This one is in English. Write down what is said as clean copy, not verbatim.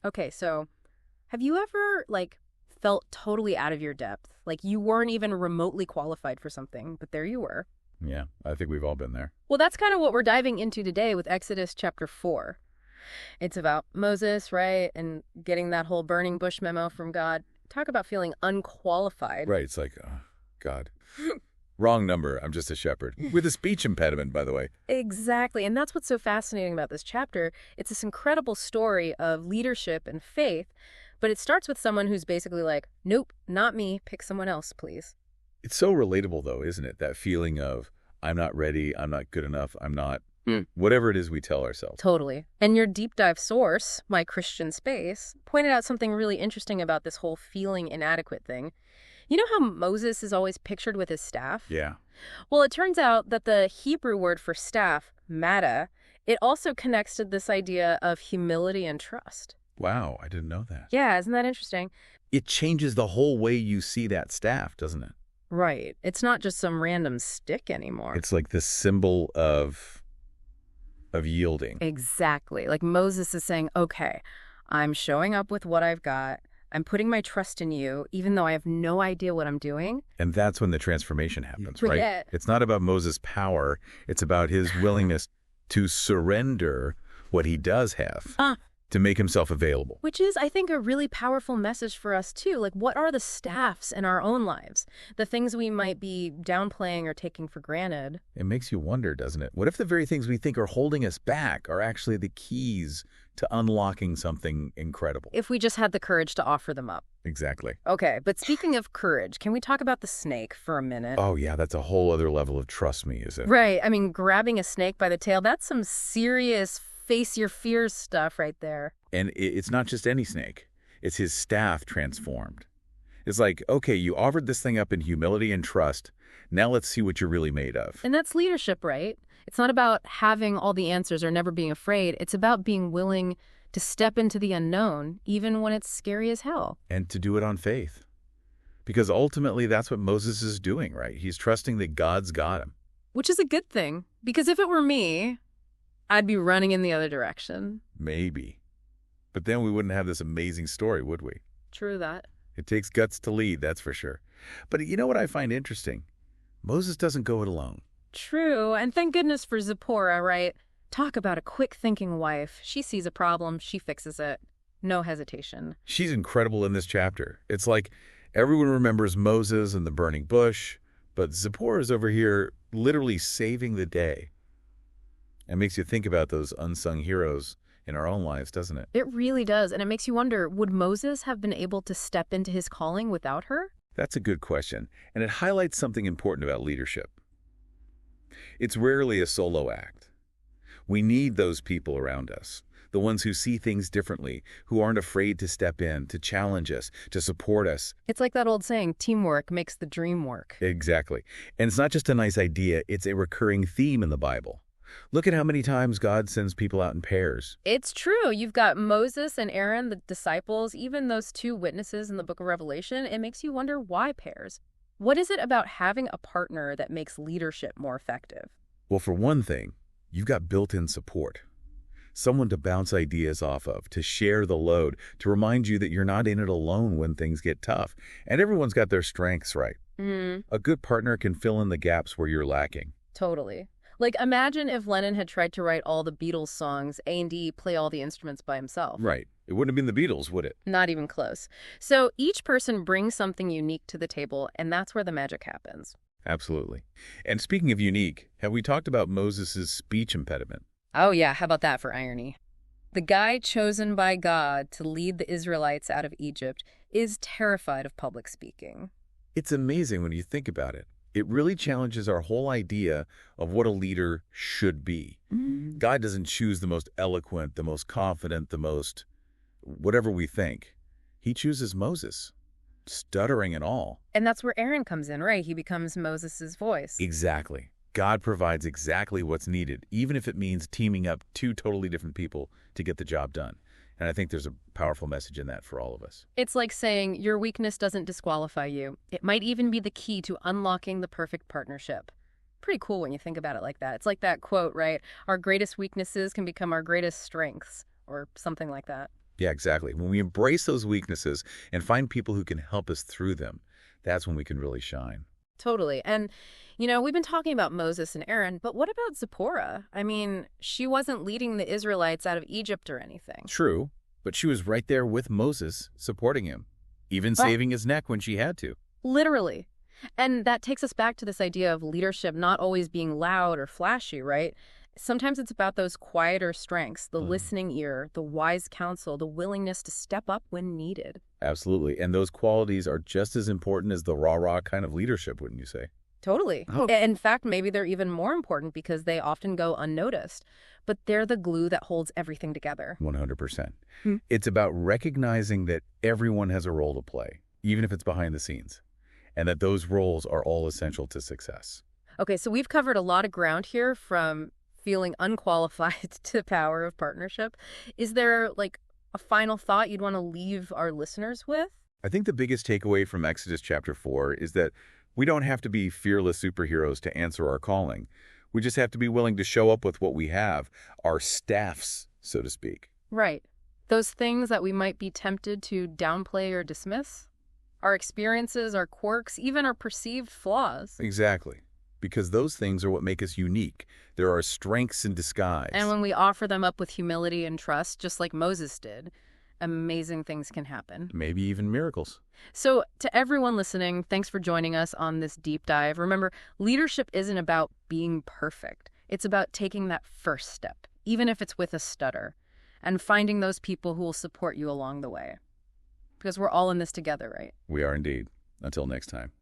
Okay, so have you ever, felt totally out of your depth? Like you weren't even remotely qualified for something, but there you were. Yeah, I think we've all been there. Well, that's kind of what we're diving into today with Exodus chapter 4. It's about Moses, right? And getting that whole burning bush memo from God. Talk about feeling unqualified. Right, it's like, oh, God. Wrong number. I'm just a shepherd. With a speech impediment, by the way. Exactly. And that's what's so fascinating about this chapter. It's this incredible story of leadership and faith, but it starts with someone who's basically like, nope, not me. Pick someone else, please. It's so relatable, though, isn't it? That feeling of, I'm not ready, I'm not good enough, I'm not whatever it is we tell ourselves. Totally. And your deep dive source, My Christian Space, pointed out something really interesting about this whole feeling inadequate thing. You know how Moses is always pictured with his staff? Yeah. Well, it turns out that the Hebrew word for staff, mattah, it also connects to this idea of humility and trust. Wow, I didn't know that. Yeah, isn't that interesting? It changes the whole way you see that staff, doesn't it? Right. It's not just some random stick anymore. It's like this symbol of yielding. Exactly. Like Moses is saying, okay, I'm showing up with what I've got. I'm putting my trust in you, even though I have no idea what I'm doing. And that's when the transformation happens, right? Yeah. It's not about Moses' power. It's about his willingness to surrender what he does have to make himself available. Which is, I think, a really powerful message for us, too. Like, what are the staffs in our own lives? The things we might be downplaying or taking for granted. It makes you wonder, doesn't it? What if the very things we think are holding us back are actually the keys to unlocking something incredible? If we just had the courage to offer them up. Exactly. Okay, but speaking of courage, can we talk about the snake for a minute? Oh, yeah, that's a whole other level of trust me, is it? Right. I mean, grabbing a snake by the tail, that's some serious face your fears stuff right there. And it's not just any snake. It's his staff transformed. It's like, okay, you offered this thing up in humility and trust. Now let's see what you're really made of. And that's leadership, right? It's not about having all the answers or never being afraid. It's about being willing to step into the unknown, even when it's scary as hell. And to do it on faith. Because ultimately, that's what Moses is doing, right? He's trusting that God's got him. Which is a good thing, because if it were me, I'd be running in the other direction. Maybe. But then we wouldn't have this amazing story, would we? True that. It takes guts to lead, that's for sure. But you know what I find interesting? Moses doesn't go it alone. True, and thank goodness for Zipporah, right? Talk about a quick-thinking wife. She sees a problem, she fixes it. No hesitation. She's incredible in this chapter. It's like everyone remembers Moses and the burning bush, but Zipporah's over here literally saving the day. It makes you think about those unsung heroes in our own lives, doesn't it? It really does, and it makes you wonder, would Moses have been able to step into his calling without her? That's a good question, and it highlights something important about leadership. It's rarely a solo act. We need those people around us, the ones who see things differently, who aren't afraid to step in, to challenge us, to support us. It's like that old saying, teamwork makes the dream work. Exactly. And it's not just a nice idea, it's a recurring theme in the Bible. Look at how many times God sends people out in pairs. It's true. You've got Moses and Aaron, the disciples, even those two witnesses in the book of Revelation. It makes you wonder why pairs. What is it about having a partner that makes leadership more effective? Well, for one thing, you've got built-in support. Someone to bounce ideas off of, to share the load, to remind you that you're not in it alone when things get tough. And everyone's got their strengths right. A good partner can fill in the gaps where you're lacking. Totally. Like, imagine if Lennon had tried to write all the Beatles songs, A&D play all the instruments by himself. Right. It wouldn't have been the Beatles, would it? Not even close. So each person brings something unique to the table, and that's where the magic happens. Absolutely. And speaking of unique, have we talked about Moses' speech impediment? Oh yeah, how about that for irony? The guy chosen by God to lead the Israelites out of Egypt is terrified of public speaking. It's amazing when you think about it. It really challenges our whole idea of what a leader should be. God doesn't choose the most eloquent, the most confident, the most whatever we think. He chooses Moses, stuttering and all. And that's where Aaron comes in, right? He becomes Moses' voice. Exactly. God provides exactly what's needed, even if it means teaming up two totally different people to get the job done. And I think there's a powerful message in that for all of us. It's like saying your weakness doesn't disqualify you. It might even be the key to unlocking the perfect partnership. Pretty cool when you think about it like that. It's like that quote, right? Our greatest weaknesses can become our greatest strengths, or something like that. Yeah, exactly. When we embrace those weaknesses and find people who can help us through them, that's when we can really shine. Totally. And, we've been talking about Moses and Aaron, but what about Zipporah? I mean, she wasn't leading the Israelites out of Egypt or anything. True, but she was right there with Moses, supporting him, even But saving his neck when she had to. literally. And that takes us back to this idea of leadership not always being loud or flashy, right? Sometimes it's about those quieter strengths, the listening ear, the wise counsel, the willingness to step up when needed. Absolutely. And those qualities are just as important as the rah-rah kind of leadership, wouldn't you say? Totally. Oh. In fact, maybe they're even more important because they often go unnoticed, but they're the glue that holds everything together. 100%. Hmm. It's about recognizing that everyone has a role to play, even if it's behind the scenes, and that those roles are all essential to success. Okay, so we've covered a lot of ground here, from feeling unqualified to the power of partnership. Is there like a final thought you'd want to leave our listeners with? I think the biggest takeaway from Exodus chapter 4 is that we don't have to be fearless superheroes to answer our calling. We just have to be willing to show up with what we have, our staffs, so to speak. Right. Those things that we might be tempted to downplay or dismiss. Our experiences, our quirks, even our perceived flaws. Exactly. Because those things are what make us unique. There are strengths in disguise. And when we offer them up with humility and trust, just like Moses did, amazing things can happen. Maybe even miracles. So to everyone listening, thanks for joining us on this deep dive. Remember, leadership isn't about being perfect. It's about taking that first step, even if it's with a stutter, and finding those people who will support you along the way. Because we're all in this together, right? We are indeed. Until next time.